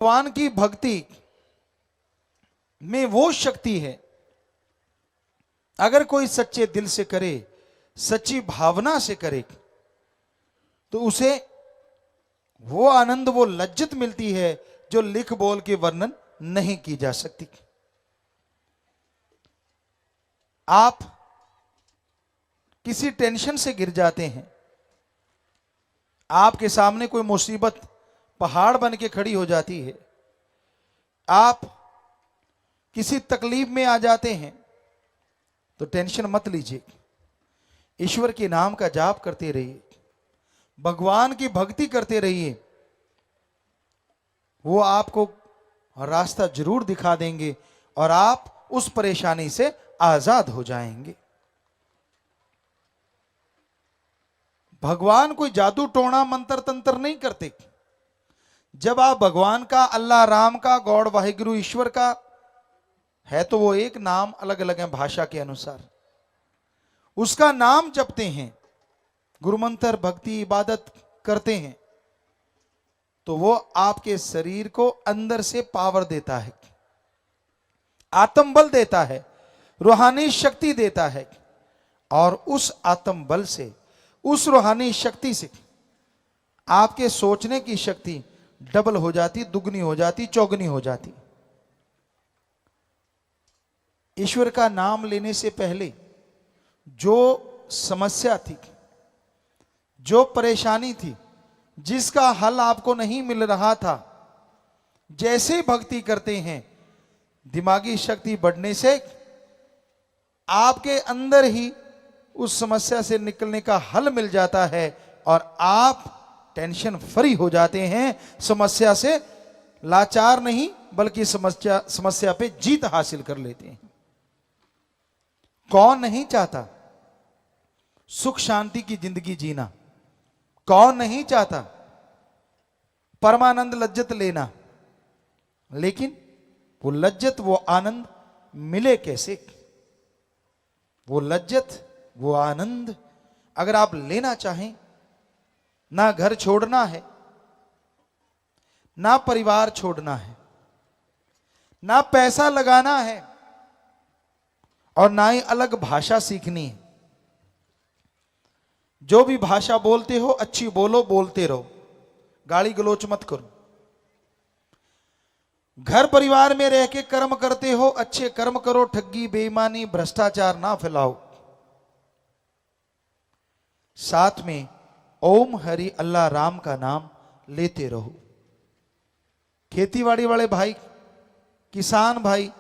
भगवान की भक्ति में वो शक्ति है, अगर कोई सच्चे दिल से करे, सच्ची भावना से करे, तो उसे वो आनंद, वो लज्जत मिलती है जो लिख बोल के वर्णन नहीं की जा सकती। आप किसी टेंशन से गिर जाते हैं, आपके सामने कोई मुसीबत पहाड़ बन के खड़ी हो जाती है, आप किसी तकलीफ में आ जाते हैं, तो टेंशन मत लीजिए। ईश्वर के नाम का जाप करते रहिए, भगवान की भक्ति करते रहिए, वो आपको रास्ता जरूर दिखा देंगे और आप उस परेशानी से आजाद हो जाएंगे। भगवान कोई जादू टोना मंत्र तंत्र नहीं करते। जब आप भगवान का, अल्लाह राम का, गॉड वाहिगुरु ईश्वर का है, तो वो एक नाम अलग अलग है भाषा के अनुसार, उसका नाम जपते हैं, गुरु मंत्र भक्ति इबादत करते हैं, तो वो आपके शरीर को अंदर से पावर देता है, आत्मबल देता है, रूहानी शक्ति देता है। और उस आत्मबल से, उस रूहानी शक्ति से आपके सोचने की शक्ति डबल हो जाती, दुगनी हो जाती, चौगनी हो जाती। ईश्वर का नाम लेने से पहले जो समस्या थी, जो परेशानी थी, जिसका हल आपको नहीं मिल रहा था, जैसे भक्ति करते हैं, दिमागी शक्ति बढ़ने से आपके अंदर ही उस समस्या से निकलने का हल मिल जाता है और आप टेंशन फ्री हो जाते हैं। समस्या से लाचार नहीं, बल्कि समस्या पे जीत हासिल कर लेते हैं। कौन नहीं चाहता सुख शांति की जिंदगी जीना? कौन नहीं चाहता परमानंद लज्जत लेना? लेकिन वो लज्जत, वो आनंद मिले कैसे? वो लज्जत, वो आनंद अगर आप लेना चाहें, ना घर छोड़ना है, ना परिवार छोड़ना है, ना पैसा लगाना है, और ना ही अलग भाषा सीखनी है। जो भी भाषा बोलते हो अच्छी बोलो, बोलते रहो, गाली गलोच मत करो। घर परिवार में रह के कर्म करते हो, अच्छे कर्म करो, ठगी बेईमानी भ्रष्टाचार ना फैलाओ। साथ में ओम हरि अल्लाह राम का नाम लेते रहो। खेतीबाड़ी वाले भाई, किसान भाई,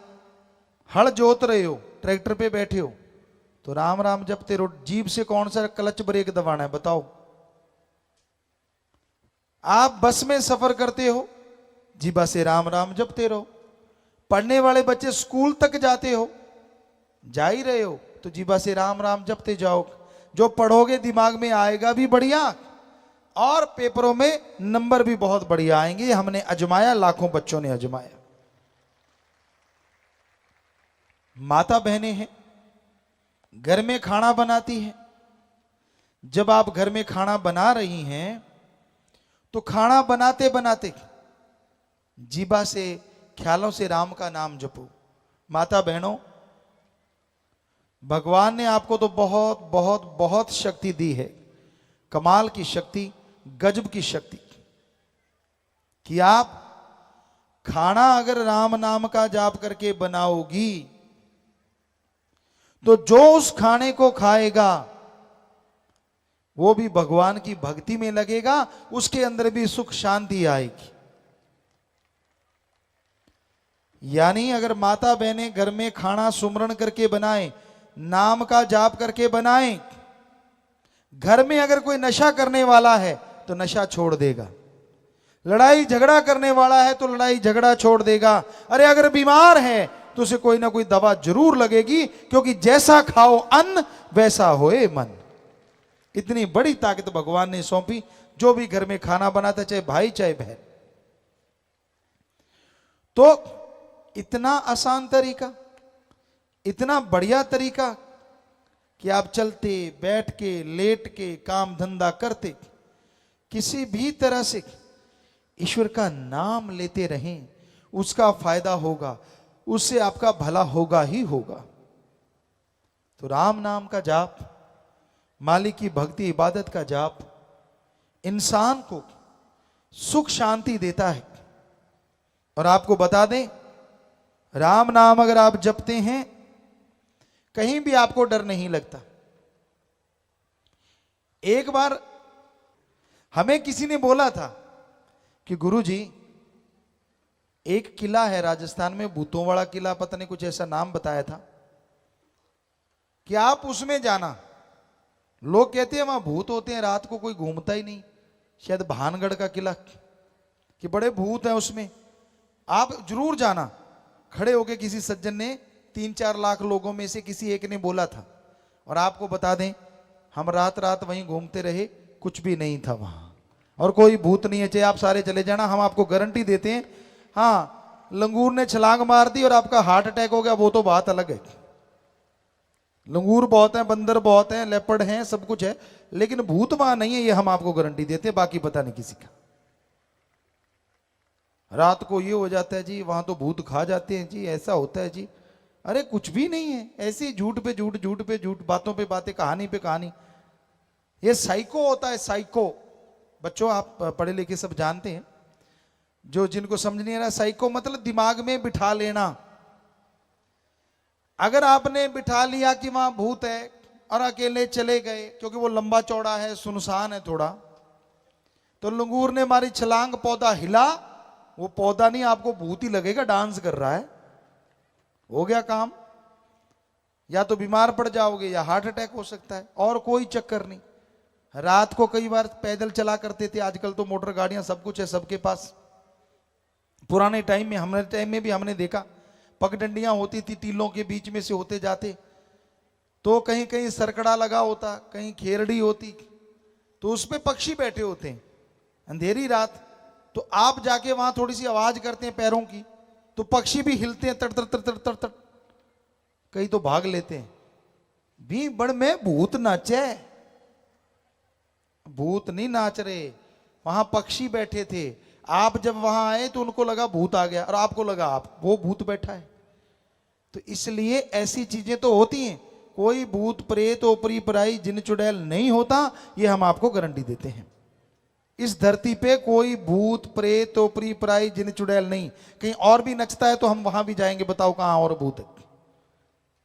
हल जोत रहे हो, ट्रैक्टर पे बैठे हो, तो राम राम जपते रहो। जीभ से कौन सा क्लच ब्रेक दबाना है बताओ? आप बस में सफर करते हो, जीभा से राम राम जपते रहो। पढ़ने वाले बच्चे स्कूल तक जाते हो, जा ही रहे हो, तो जीभा से राम राम जपते जाओ। जो पढ़ोगे दिमाग में आएगा भी बढ़िया, और पेपरों में नंबर भी बहुत बढ़िया आएंगे। हमने अजमाया, लाखों बच्चों ने अजमाया। माता बहनें हैं, घर में खाना बनाती हैं। जब आप घर में खाना बना रही हैं, तो खाना बनाते बनाते जीभा से, ख्यालों से राम का नाम जपो। माता बहनों, भगवान ने आपको तो बहुत बहुत बहुत शक्ति दी है, कमाल की शक्ति, गजब की शक्ति, कि आप खाना अगर राम नाम का जाप करके बनाओगी, तो जो उस खाने को खाएगा वो भी भगवान की भक्ति में लगेगा, उसके अंदर भी सुख शांति आएगी। यानी अगर माता बहनें घर में खाना सुमरण करके बनाएं, नाम का जाप करके बनाएं, घर में अगर कोई नशा करने वाला है तो नशा छोड़ देगा, लड़ाई झगड़ा करने वाला है तो लड़ाई झगड़ा छोड़ देगा, अरे अगर बीमार है तो उसे कोई ना कोई दवा जरूर लगेगी, क्योंकि जैसा खाओ अन्न वैसा होए मन। इतनी बड़ी ताकत भगवान ने सौंपी। जो भी घर में खाना बनाता, चाहे भाई चाहे बहन, तो इतना आसान तरीका, इतना बढ़िया तरीका कि आप चलते, बैठ के, लेट के, काम धंधा करते, किसी भी तरह से ईश्वर का नाम लेते रहें, उसका फायदा होगा, उससे आपका भला होगा ही होगा। तो राम नाम का जाप, मालिक की भक्ति इबादत का जाप इंसान को सुख शांति देता है। और आपको बता दें, राम नाम अगर आप जपते हैं, कहीं भी आपको डर नहीं लगता। एक बार हमें किसी ने बोला था कि गुरुजी, एक किला है राजस्थान में, भूतों वाला किला, पता नहीं कुछ ऐसा नाम बताया था, कि आप उसमें जाना। लोग कहते हैं वहां भूत होते हैं, रात को कोई घूमता ही नहीं, शायद भानगढ़ का किला, कि बड़े भूत हैं उसमें, आप जरूर जाना। खड़े होके किसी सज्जन ने 3-4 लाख लोगों में से किसी एक ने बोला था। और आपको बता दें, हम रात रात वहीं घूमते रहे, कुछ भी नहीं था वहां, और कोई भूत नहीं है। चाहे आप सारे चले जाना, हम आपको गारंटी देते हैं। हाँ, लंगूर ने छलांग मार दी और आपका हार्ट अटैक हो गया, वो तो बात अलग है। लंगूर बहुत है, बंदर बहुत है, लेपर्ड हैं, सब कुछ है, लेकिन भूत वहां नहीं है, ये हम आपको गारंटी देते हैं। बाकी पता नहीं किसी का। रात को ये हो जाता है जी, वहां तो भूत खा जाते हैं जी, ऐसा होता है जी। अरे कुछ भी नहीं है, ऐसे ही झूठ पे झूठ, झूठ पे झूठ, बातों पे बातें, कहानी पे कहानी। ये साइको होता है, साइको। बच्चों, आप पढ़े लिखे सब जानते हैं, जो जिनको समझ नहीं आ रहा, साइको मतलब दिमाग में बिठा लेना। अगर आपने बिठा लिया कि वहां भूत है और अकेले चले गए, क्योंकि वो लंबा चौड़ा है, सुनसान है थोड़ा, तो लंगूर ने मारी छलांग, पौधा हिला, वो पौधा नहीं, आपको भूत ही लगेगा डांस कर रहा है, हो गया काम। या तो बीमार पड़ जाओगे या हार्ट अटैक हो सकता है, और कोई चक्कर नहीं। रात को कई बार पैदल चला करते थे, आजकल तो मोटर गाड़ियां सब कुछ है सबके पास। पुराने टाइम में, हमारे टाइम में भी हमने देखा, पगडंडियां होती थी, टीलों के बीच में से होते जाते, तो कहीं कहीं सरकड़ा लगा होता, कहीं खेरड़ी होती, तो उस पे पक्षी बैठे होते हैं। अंधेरी रात, तो आप जाके वहां थोड़ी सी आवाज करते हैं पैरों की, तो पक्षी भी हिलते हैं, तड़ तड़ तड़ तड़ तड़ तड़, कई तो भाग लेते हैं। भी बड़ में भूत नाचे, भूत नहीं नाच रहे, वहां पक्षी बैठे थे। आप जब वहां आए तो उनको लगा भूत आ गया, और आपको लगा वो भूत बैठा है। तो इसलिए ऐसी चीजें तो होती हैं, कोई भूत प्रेत ओपरी पराई जिन चुड़ैल नहीं होता, ये हम आपको गारंटी देते हैं। इस धरती पे कोई भूत प्रेत ओपरी पराई जिन चुड़ैल नहीं। कहीं और भी नचता है तो हम वहां भी जाएंगे, बताओ कहां और भूत है,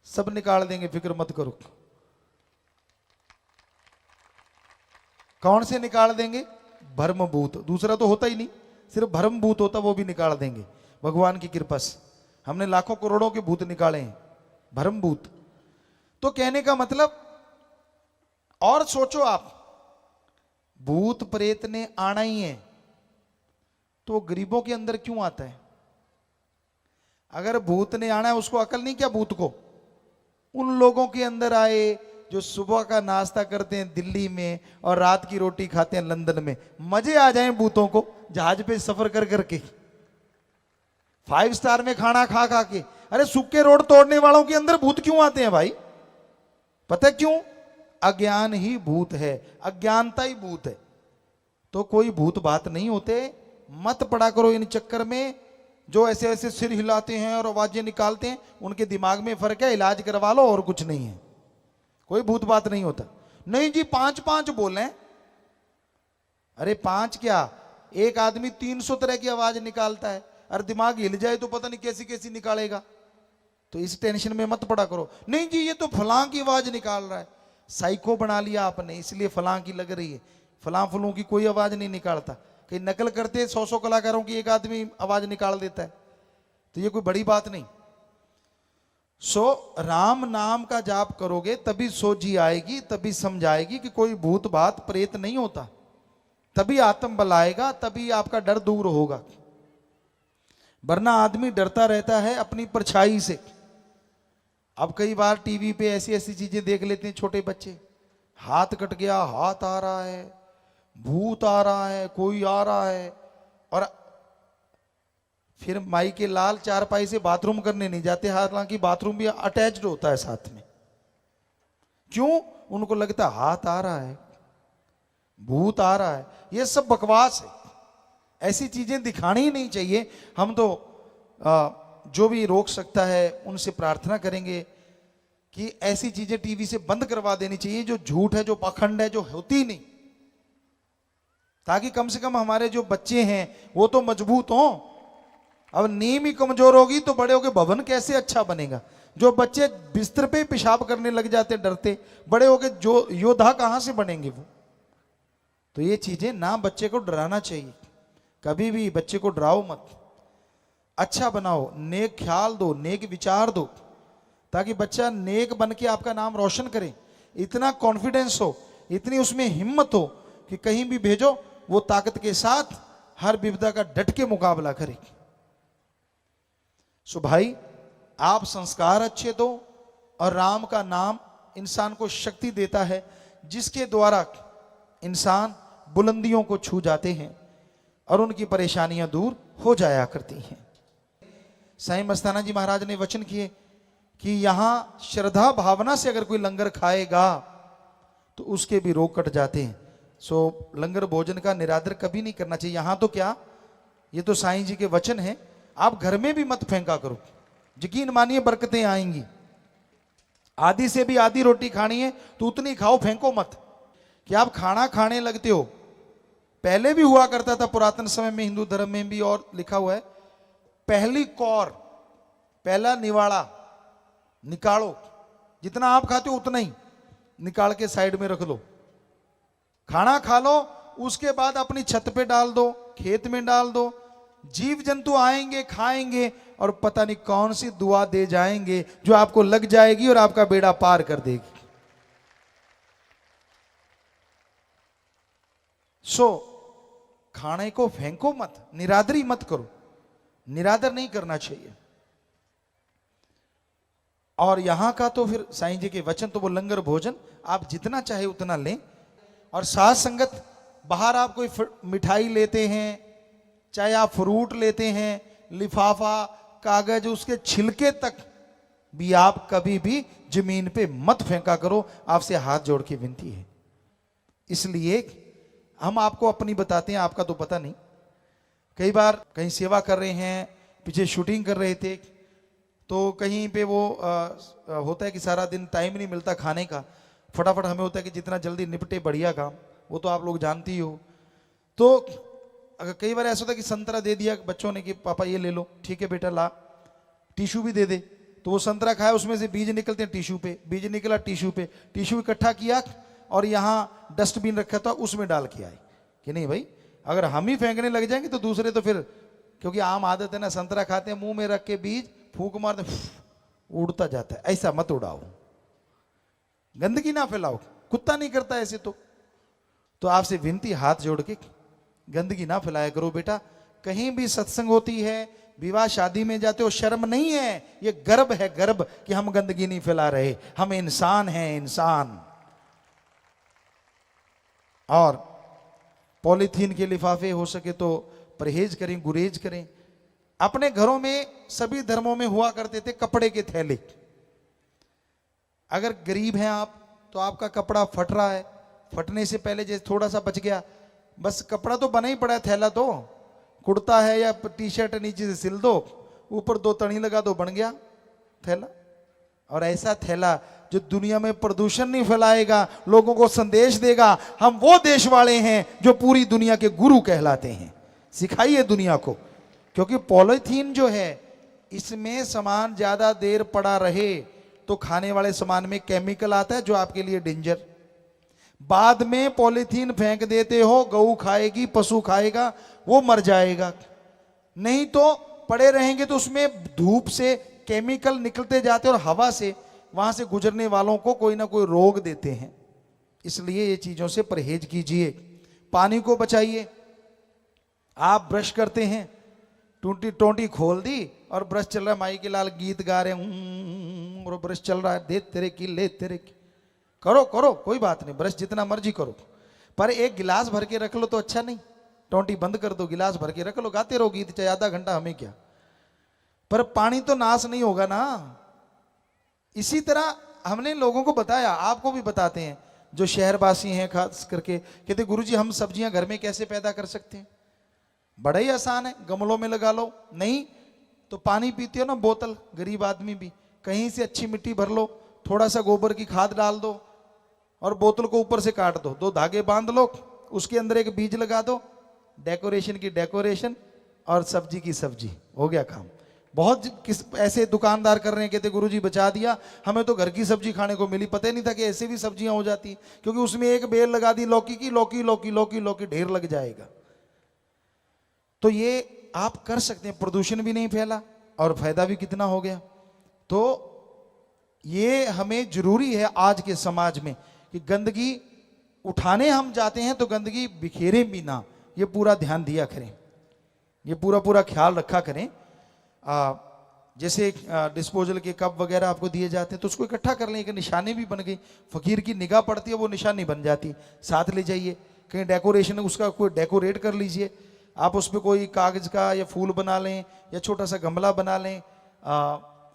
सब निकाल देंगे, फिक्र मत करो। कौन से निकाल देंगे? भ्रम भूत, दूसरा तो होता ही नहीं, सिर्फ भ्रम भूत होता, वो भी निकाल देंगे भगवान की कृपा से। हमने लाखों करोड़ों के भूत निकाले हैं, भ्रम भूत। तो कहने का मतलब, और सोचो आप, भूत प्रेत ने आना ही है, तो गरीबों के अंदर क्यों आता है? अगर भूत ने आना है, उसको अकल नहीं क्या भूत को? उन लोगों के अंदर आए जो सुबह का नाश्ता करते हैं दिल्ली में और रात की रोटी खाते हैं लंदन में। मजे आ जाएं भूतों को जहाज पे सफर कर करके, 5 स्टार में खाना खा खा के। अरे सूखे रोड तोड़ने वालों के अंदर भूत क्यों आते हैं भाई? पता है क्यों? अज्ञान ही भूत है, अज्ञानता ही भूत है। तो कोई भूत बात नहीं होते, मत पड़ा करो इन चक्कर में। जो ऐसे ऐसे सिर हिलाते हैं और आवाजें निकालते हैं, उनके दिमाग में फर्क है, इलाज करवा लो, और कुछ नहीं है। कोई भूत बात नहीं होता। नहीं जी 5-5 बोले, अरे 5 क्या, एक आदमी 300 तरह की आवाज निकालता है, और दिमाग हिल जाए तो पता नहीं कैसी कैसी निकालेगा। तो इस टेंशन में मत पड़ा करो। नहीं जी ये तो फलां की आवाज निकाल रहा है, साइको बना लिया आपने, इसलिए फलां की लग रही है। फलां फलूं की कोई आवाज नहीं निकालता। कहीं नकल करते 100 कलाकारों की एक आदमी आवाज निकाल देता है, तो ये कोई बड़ी बात नहीं। राम नाम का जाप करोगे तभी सोझी आएगी, तभी समझ आएगी कि कोई भूत बात प्रेत नहीं होता, तभी आत्म बल आएगा, तभी आपका डर दूर होगा। वरना आदमी डरता रहता है अपनी परछाई से। अब कई बार टीवी पे ऐसी ऐसी चीजें देख लेते हैं छोटे बच्चे, हाथ कट गया, हाथ आ रहा है, भूत आ रहा है, कोई आ रहा है, और फिर माई के लाल चारपाई से बाथरूम करने नहीं जाते, हालांकि बाथरूम भी अटैच्ड होता है साथ में। क्यों? उनको लगता है हाथ आ रहा है, भूत आ रहा है। ये सब बकवास है। ऐसी चीजें दिखानी ही नहीं चाहिए। हम तो जो भी रोक सकता है उनसे प्रार्थना करेंगे कि ऐसी चीजें टीवी से बंद करवा देनी चाहिए, जो झूठ है, जो पाखंड है, जो होती नहीं, ताकि कम से कम हमारे जो बच्चे हैं वो तो मजबूत हों। अब नींव ही कमजोर होगी तो बड़े होके भवन कैसे अच्छा बनेगा। जो बच्चे बिस्तर पे पेशाब करने लग जाते डरते, बड़े होके जो योद्धा कहां से बनेंगे वो। तो ये चीजें ना, बच्चे को डराना चाहिए, कभी भी बच्चे को डराओ मत, अच्छा बनाओ, नेक ख्याल दो, नेक विचार दो, ताकि बच्चा नेक बन के आपका नाम रोशन करे। इतना कॉन्फिडेंस हो, इतनी उसमें हिम्मत हो कि कहीं भी भेजो वो ताकत के साथ हर विपदा का डट के मुकाबला करे। सो भाई, आप संस्कार अच्छे दो, और राम का नाम इंसान को शक्ति देता है, जिसके द्वारा इंसान बुलंदियों को छू जाते हैं और उनकी परेशानियां दूर हो जाया करती हैं। साईं मस्ताना जी महाराज ने वचन किए कि यहां श्रद्धा भावना से अगर कोई लंगर खाएगा तो उसके भी रोग कट जाते हैं। सो लंगर भोजन का निरादर कभी नहीं करना चाहिए। यहां तो क्या, ये तो साईं जी के वचन हैं, आप घर में भी मत फेंका करो, यकीन मानिए बरकतें आएंगी। आधी से भी आधी रोटी खानी है तो उतनी खाओ, फेंको मत। कि आप खाना खाने लगते हो, पहले भी हुआ करता था पुरातन समय में, हिंदू धर्म में भी, और लिखा हुआ है पहली कौर, पहला निवाड़ा निकालो, जितना आप खाते हो उतना ही निकाल के साइड में रख लो, खाना खा लो, उसके बाद अपनी छत पे डाल दो, खेत में डाल दो। जीव जंतु आएंगे, खाएंगे, और पता नहीं कौन सी दुआ दे जाएंगे जो आपको लग जाएगी और आपका बेड़ा पार कर देगी। सो खाने को फेंको मत, निरादरी मत करो, निरादर नहीं करना चाहिए। और यहां का तो फिर साईं जी के वचन, तो वो लंगर भोजन आप जितना चाहे उतना लें। और साथ संगत, बाहर आप कोई मिठाई लेते हैं, चाहे आप फ्रूट लेते हैं, लिफाफा, कागज, उसके छिलके तक भी आप कभी भी जमीन पे मत फेंका करो, आपसे हाथ जोड़ के विनती है। इसलिए हम आपको अपनी बताते हैं, आपका तो पता नहीं। कई बार कहीं सेवा कर रहे हैं, पीछे शूटिंग कर रहे थे, तो कहीं पे वो होता है कि सारा दिन टाइम नहीं मिलता खाने का, फटाफट हमें होता है कि जितना जल्दी निपटे बढ़िया काम, वो तो आप लोग जानते ही हो। तो अगर कई बार ऐसा होता है कि संतरा दे दिया बच्चों ने कि पापा ये ले लो, ठीक है बेटा ला, टिश्यू भी दे दे, तो वो संतरा खाया, उसमें से बीज निकलते हैं टिश्यू पे, बीज निकला टिश्यू पे, टिश्यू इकट्ठा किया और यहाँ डस्टबिन रखा था उसमें डाल के आए कि नहीं भाई, अगर हम ही फेंकने लग जाएंगे तो दूसरे तो फिर, क्योंकि आम आदत है ना, संतरा खाते हैं मुंह में रख के बीज फूंक मारते, उड़ता जाता है। ऐसा मत उड़ाओ, गंदगी ना फैलाओ, कुत्ता नहीं करता ऐसे। तो आपसे विनती, हाथ जोड़ के गंदगी ना फैलाया करो बेटा। कहीं भी सत्संग होती है, विवाह शादी में जाते हो, शर्म नहीं है, ये गर्व है, गर्व कि हम गंदगी नहीं फैला रहे, हम इंसान हैं, इंसान। और पॉलीथीन के लिफाफे हो सके तो परहेज करें, गुरेज करें। अपने घरों में सभी धर्मों में हुआ करते थे कपड़े के थैले। अगर गरीब हैं आप, तो आपका कपड़ा फट रहा है, फटने से पहले जैसे थोड़ा सा बच गया, बस कपड़ा तो बना ही पड़ा है, थैला तो कुर्ता है या टी शर्ट नीचे से सिल दो, ऊपर 2 तणी लगा दो, बन गया थैला। और ऐसा थैला जो दुनिया में प्रदूषण नहीं फैलाएगा, लोगों को संदेश देगा, हम वो देश वाले हैं जो पूरी दुनिया के गुरु कहलाते हैं। सिखाइए दुनिया को, क्योंकि पॉलीथीन जो है, इसमें सामान ज्यादा देर पड़ा रहे तो खाने वाले सामान में केमिकल आता है जो आपके लिए डेंजर। बाद में पॉलीथीन फेंक देते हो, गऊ खाएगी, पशु खाएगा, वो मर जाएगा। नहीं तो पड़े रहेंगे तो उसमें धूप से केमिकल निकलते जाते और हवा से वहां से गुजरने वालों को कोई ना कोई रोग देते हैं। इसलिए ये चीजों से परहेज कीजिए। पानी को बचाइए। आप ब्रश करते हैं, टोंटी खोल दी और ब्रश चल रहा है, माई के लाल गीत गा रहे हैं, और ब्रश चल रहा है, दे तेरे की ले तेरे की, करो करो कोई बात नहीं, ब्रश जितना मर्जी करो, पर एक गिलास भर के रख लो तो अच्छा नहीं। टोंटी बंद कर दो, गिलास भर के रख लो, गाते रहो गीत, चाहे आधा घंटा, हमें क्या, पर पानी तो नाश नहीं होगा ना। इसी तरह हमने लोगों को बताया, आपको भी बताते हैं, जो शहरवासी हैं खास करके, कहते गुरुजी हम सब्जियां घर में कैसे पैदा कर सकते हैं। बड़ा ही आसान है, गमलों में लगा लो। नहीं तो पानी पीते हो ना बोतल, गरीब आदमी भी, कहीं से अच्छी मिट्टी भर लो, थोड़ा सा गोबर की खाद डाल दो और बोतल को ऊपर से काट दो, 2 धागे बांध लो, उसके अंदर एक बीज लगा दो, डेकोरेशन की डेकोरेशन और सब्जी की सब्जी, हो गया काम। बहुत ऐसे दुकानदार कर रहे हैं, कहते गुरुजी बचा दिया, हमें तो घर की सब्जी खाने को मिली, पता ही नहीं था कि ऐसे भी सब्जियां हो जाती, क्योंकि उसमें एक बेल लगा दी लौकी की, लौकी लौकी लौकी लौकी ढेर लग जाएगा। तो ये आप कर सकते हैं, प्रदूषण भी नहीं फैला और फायदा भी कितना हो गया। तो ये हमें जरूरी है आज के समाज में कि गंदगी उठाने हम जाते हैं तो गंदगी बिखेरे भी ना, ये पूरा ध्यान दिया करें, ये पूरा ख्याल रखा करें। जैसे डिस्पोजल के कप वगैरह आपको दिए जाते हैं तो उसको इकट्ठा कर लें, एक निशानी भी बन गई, फकीर की निगाह पड़ती है वो निशानी बन जाती, साथ ले जाइए। कहीं डेकोरेशन उसका कोई डेकोरेट कर लीजिए आप, उस पर कोई कागज का या फूल बना लें या छोटा सा गमला बना लें।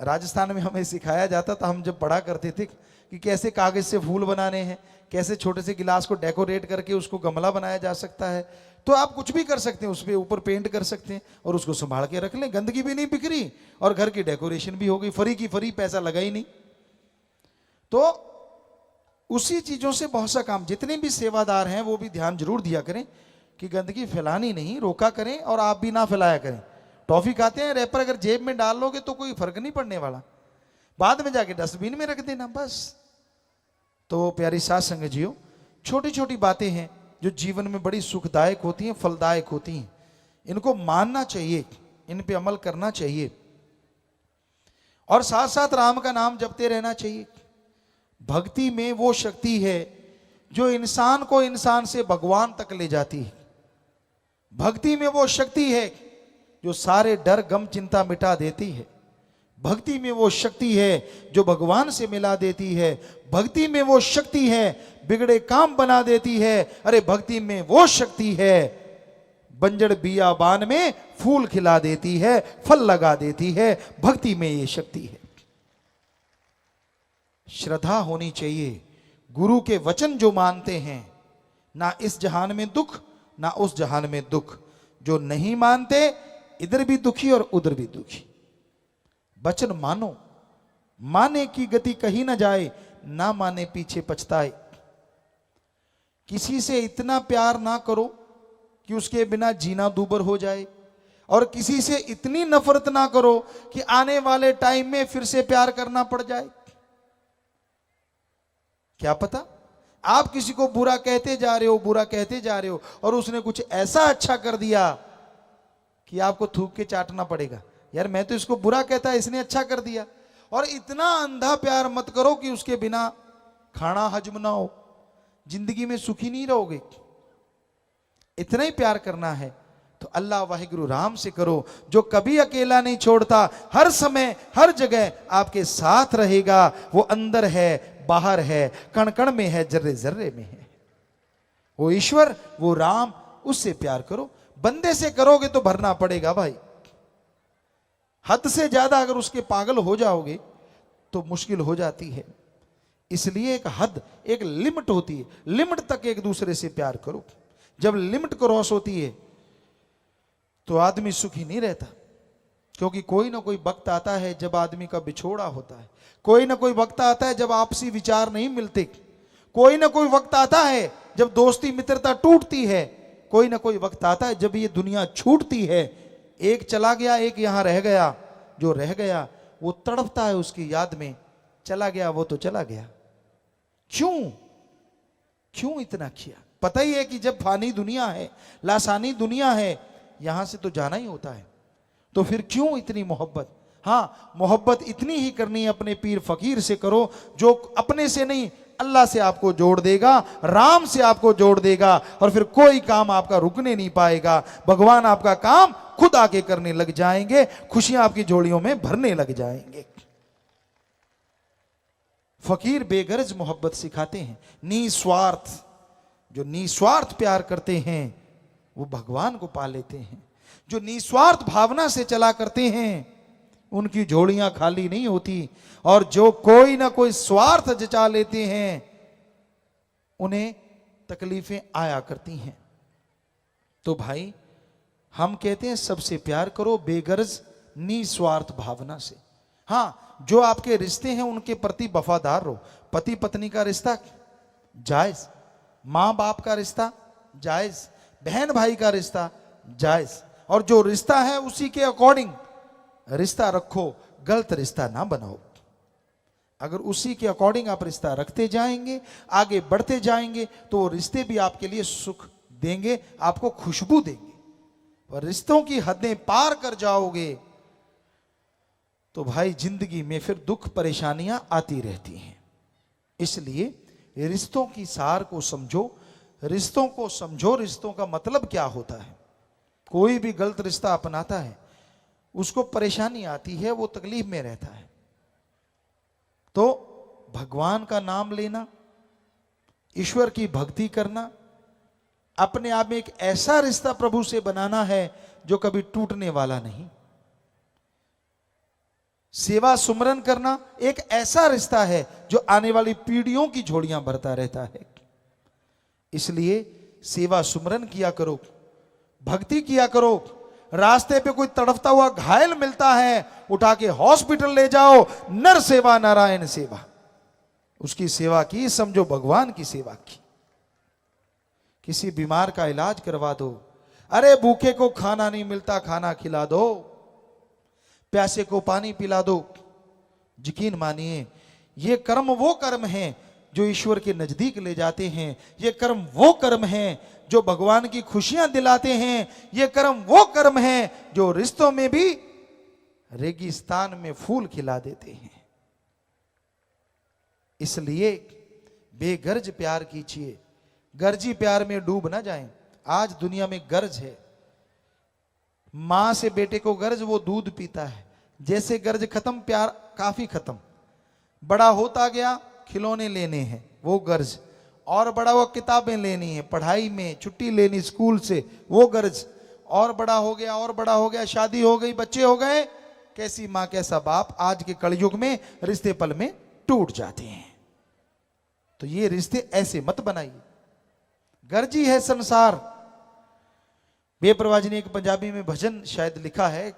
राजस्थान में हमें सिखाया जाता था, हम जब पढ़ा करते थे कि कैसे कागज से फूल बनाने हैं, कैसे छोटे से गिलास को डेकोरेट करके उसको गमला बनाया जा सकता है। तो आप कुछ भी कर सकते हैं, उस पर ऊपर पेंट कर सकते हैं और उसको संभाल के रख लें, गंदगी भी नहीं बिखरी और घर की डेकोरेशन भी हो गई, फ्री की फ्री, पैसा लगा ही नहीं। तो उसी चीजों से बहुत सा काम, जितने भी सेवादार हैं वो भी ध्यान जरूर दिया करें कि गंदगी फैलानी नहीं, रोका करें और आप भी ना फैलाया करें। टॉफी खाते हैं, रैपर अगर जेब में डाल लोगे तो कोई फर्क नहीं पड़ने वाला, बाद में जाके डस्टबिन में रख देना बस। तो प्यारी साथ संगत जियो, छोटी छोटी बातें हैं जो जीवन में बड़ी सुखदायक होती हैं, फलदायक होती हैं, इनको मानना चाहिए, इन पे अमल करना चाहिए और साथ साथ राम का नाम जपते रहना चाहिए। भक्ति में वो शक्ति है जो इंसान को इंसान से भगवान तक ले जाती है। भक्ति में वो शक्ति है जो सारे डर गम चिंता मिटा देती है। भक्ति में वो शक्ति है जो भगवान से मिला देती है। भक्ति में वो शक्ति है बिगड़े काम बना देती है। अरे भक्ति में वो शक्ति है बंजर बियाबान में फूल खिला देती है, फल लगा देती है। भक्ति में ये शक्ति है। श्रद्धा होनी चाहिए। गुरु के वचन जो मानते हैं, ना इस जहान में दुख ना उस जहान में दुख। जो नहीं मानते, इधर भी दुखी और उधर भी दुखी। वचन मानो, माने की गति कहीं ना जाए, ना माने पीछे पछताए। किसी से इतना प्यार ना करो कि उसके बिना जीना दूभर हो जाए, और किसी से इतनी नफरत ना करो कि आने वाले टाइम में फिर से प्यार करना पड़ जाए। क्या पता आप किसी को बुरा कहते जा रहे हो, बुरा कहते जा रहे हो, और उसने कुछ ऐसा अच्छा कर दिया कि आपको थूक के चाटना पड़ेगा, यार मैं तो इसको बुरा कहता, इसने अच्छा कर दिया। और इतना अंधा प्यार मत करो कि उसके बिना खाना हजम ना हो, जिंदगी में सुखी नहीं रहोगे। इतना ही प्यार करना है तो अल्लाह वाहिगुरु राम से करो, जो कभी अकेला नहीं छोड़ता, हर समय हर जगह आपके साथ रहेगा। वो अंदर है, बाहर है, कण कण में है, जर्रे जर्रे में है। वो ईश्वर, वो राम, उससे प्यार करो। बंदे से करोगे तो भरना पड़ेगा भाई। हद से ज्यादा अगर उसके पागल हो जाओगे तो मुश्किल हो जाती है। इसलिए एक हद, एक लिमिट होती है, लिमिट तक एक दूसरे से प्यार करो। जब लिमिट क्रॉस होती है तो आदमी सुखी नहीं रहता, क्योंकि कोई ना कोई वक्त आता है जब आदमी का बिछोड़ा होता है। कोई ना कोई वक्त आता है जब आपसी विचार नहीं मिलते। कोई ना कोई वक्त आता है जब दोस्ती मित्रता टूटती है। कोई ना कोई वक्त आता है जब ये दुनिया छूटती है। एक चला गया, एक यहां रह गया। जो रह गया वो तड़पता है उसकी याद में, चला गया वो तो चला गया। क्यों इतना किया? पता ही है कि जब फानी दुनिया है, लासानी दुनिया है, यहां से तो जाना ही होता है, तो फिर क्यों इतनी मोहब्बत? हाँ, मोहब्बत इतनी ही करनी है अपने पीर फकीर से करो, जो अपने से नहीं अल्लाह से आपको जोड़ देगा, राम से आपको जोड़ देगा, और फिर कोई काम आपका रुकने नहीं पाएगा। भगवान आपका काम खुद आके करने लग जाएंगे, खुशियां आपकी झोलियों में भरने लग जाएंगे। फकीर बेगरज मोहब्बत सिखाते हैं, निस्वार्थ। जो निस्वार्थ प्यार करते हैं वो भगवान को पा लेते हैं। जो निस्वार्थ भावना से चला करते हैं उनकी झोलियां खाली नहीं होती, और जो कोई ना कोई स्वार्थ जचा लेते हैं उन्हें तकलीफें आया करती हैं। तो भाई हम कहते हैं सबसे प्यार करो बेगर्ज निस्वार्थ भावना से। हाँ, जो आपके रिश्ते हैं उनके प्रति वफादार रहो। पति पत्नी का रिश्ता जायज, माँ बाप का रिश्ता जायज, बहन भाई का रिश्ता जायज, और जो रिश्ता है उसी के अकॉर्डिंग रिश्ता रखो, गलत रिश्ता ना बनाओ। अगर उसी के अकॉर्डिंग आप रिश्ता रखते जाएंगे, आगे बढ़ते जाएंगे, तो वो रिश्ते भी आपके लिए सुख देंगे, आपको खुशबू देंगे। और रिश्तों की हदें पार कर जाओगे तो भाई जिंदगी में फिर दुख परेशानियां आती रहती हैं। इसलिए रिश्तों की सार को समझो, रिश्तों को समझो, रिश्तों का मतलब क्या होता है। कोई भी गलत रिश्ता अपनाता है उसको परेशानी आती है, वो तकलीफ में रहता है। तो भगवान का नाम लेना, ईश्वर की भक्ति करना, अपने आप में एक ऐसा रिश्ता प्रभु से बनाना है जो कभी टूटने वाला नहीं। सेवा सुमरन करना एक ऐसा रिश्ता है जो आने वाली पीढ़ियों की झोलियां भरता रहता है। इसलिए सेवा सुमरन किया करो, भक्ति किया करो। रास्ते पे कोई तड़फता हुआ घायल मिलता है, उठा के हॉस्पिटल ले जाओ, नर सेवा नारायण सेवा, उसकी सेवा की समझो भगवान की सेवा की। किसी बीमार का इलाज करवा दो। अरे भूखे को खाना नहीं मिलता, खाना खिला दो, प्यासे को पानी पिला दो। यकीन मानिए ये कर्म वो कर्म हैं जो ईश्वर के नजदीक ले जाते हैं। ये कर्म वो कर्म हैं जो भगवान की खुशियां दिलाते हैं। ये कर्म वो कर्म हैं जो रिश्तों में भी रेगिस्तान में फूल खिला देते हैं। इसलिए बेगर्ज प्यार कीजिए, गर्जी प्यार में डूब ना जाएं। आज दुनिया में गर्ज है, मां से बेटे को गर्ज, वो दूध पीता है। जैसे गर्ज खत्म, प्यार काफी खत्म। बड़ा होता गया, खिलौने लेने हैं, वो गर्ज। और बड़ा हुआ किताबें लेनी है, पढ़ाई में छुट्टी लेनी स्कूल से, वो गर्ज। और बड़ा हो गया, और बड़ा हो गया, शादी हो गई, बच्चे हो गए, कैसी मां कैसा बाप। आज के कलयुग में रिश्ते पल में टूट जाते हैं। तो ये रिश्ते ऐसे मत बनाइए। गर्जी है संसार। बेपरवाह जी ने एक पंजाबी में भजन शायद लिखा है,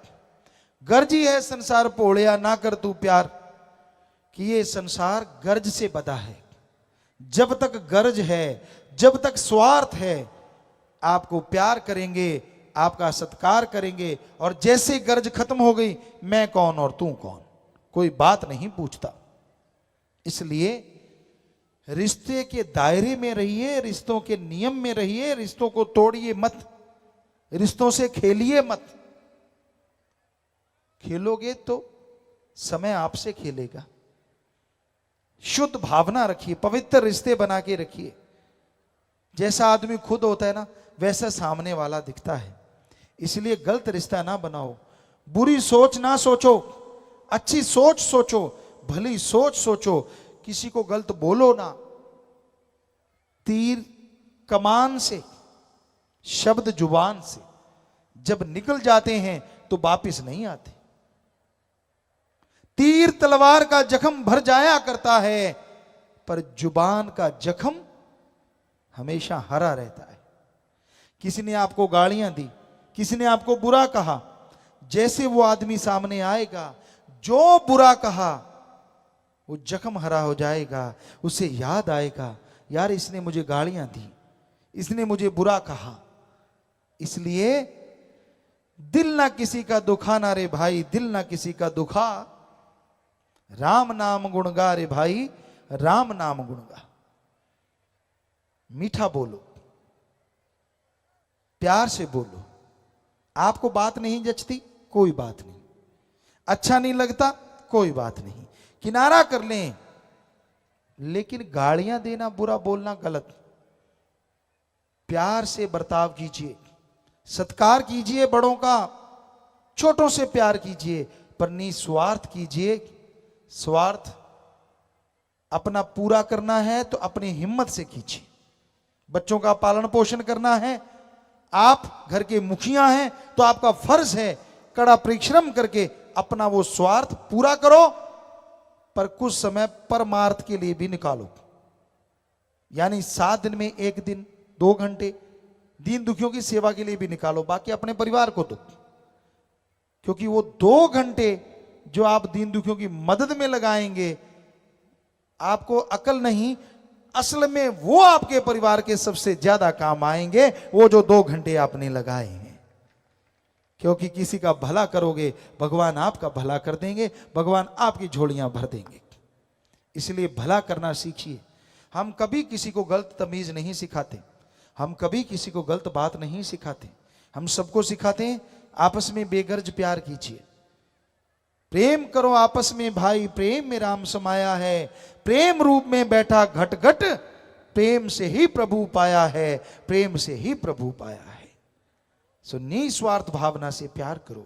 गर्जी है संसार पोड़िया ना कर तू प्यार, कि ये संसार गर्ज से बधा है। जब तक गर्ज है, जब तक स्वार्थ है, आपको प्यार करेंगे, आपका सत्कार करेंगे, और जैसे गर्ज खत्म हो गई, मैं कौन और तू कौन, कोई बात नहीं पूछता। इसलिए रिश्ते के दायरे में रहिए, रिश्तों के नियम में रहिए, रिश्तों को तोड़िए मत, रिश्तों से खेलिए मत। खेलोगे तो समय आपसे खेलेगा। शुद्ध भावना रखिए, पवित्र रिश्ते बना के रखिए। जैसा आदमी खुद होता है ना, वैसा सामने वाला दिखता है। इसलिए गलत रिश्ता ना बनाओ, बुरी सोच ना सोचो, अच्छी सोच सोचो, भली सोच सोचो। किसी को गलत बोलो ना। तीर कमान से, शब्द जुबान से जब निकल जाते हैं तो वापिस नहीं आते। तीर तलवार का जख्म भर जाया करता है, पर जुबान का जख्म हमेशा हरा रहता है। किसी ने आपको गालियां दी, किसी ने आपको बुरा कहा, जैसे वो आदमी सामने आएगा, जो बुरा कहा वो जख्म हरा हो जाएगा। उसे याद आएगा, यार इसने मुझे गालियां दी, इसने मुझे बुरा कहा। इसलिए दिल ना किसी का दुखाना रे भाई, दिल ना किसी का दुखा, राम नाम गुण गा रे भाई, राम नाम गुण गा। मीठा बोलो, प्यार से बोलो। आपको बात नहीं जचती, कोई बात नहीं। अच्छा नहीं लगता, कोई बात नहीं, किनारा कर लें। लेकिन गालियां देना, बुरा बोलना गलत। प्यार से बर्ताव कीजिए, सत्कार कीजिए बड़ों का, छोटों से प्यार कीजिए, पर निस्वार्थ कीजिए। स्वार्थ अपना पूरा करना है तो अपनी हिम्मत से कीजिए। बच्चों का पालन पोषण करना है, आप घर के मुखिया हैं तो आपका फर्ज है कड़ा परिश्रम करके अपना वो स्वार्थ पूरा करो, पर कुछ समय परमार्थ के लिए भी निकालो। यानी 7 दिन में 1 दिन, 2 घंटे, दीन दुखियों की सेवा के लिए भी निकालो, बाकी अपने परिवार को दो। क्योंकि वो 2 घंटे जो आप दीन दुखियों की मदद में लगाएंगे, आपको अकल नहीं, असल में वो आपके परिवार के सबसे ज्यादा काम आएंगे, वो जो 2 घंटे आपने लगाए हैं। क्योंकि किसी का भला करोगे, भगवान आपका भला कर देंगे, भगवान आपकी झोलियां भर देंगे। इसलिए भला करना सीखिए। हम कभी किसी को गलत तमीज नहीं सिखाते, हम कभी किसी को गलत बात नहीं सिखाते। हम सबको सिखाते हैं आपस में बेगर्ज प्यार कीजिए, प्रेम करो आपस में भाई, प्रेम में राम समाया है, प्रेम रूप में बैठा घट घट, प्रेम से ही प्रभु पाया है, प्रेम से ही प्रभु पाया है। सो निस्वार्थ भावना से प्यार करो,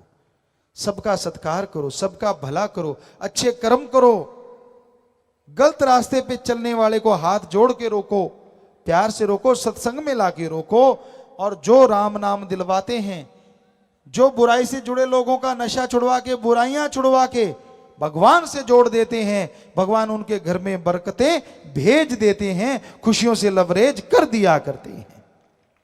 सबका सत्कार करो, सबका भला करो, अच्छे कर्म करो। गलत रास्ते पे चलने वाले को हाथ जोड़ के रोको, प्यार से रोको, सत्संग में लाके रोको। और जो राम नाम दिलवाते हैं, जो बुराई से जुड़े लोगों का नशा छुड़वा के, बुराइयां छुड़वा के भगवान से जोड़ देते हैं, भगवान उनके घर में बरकतें भेज देते हैं, खुशियों से लवरेज कर दिया करते हैं।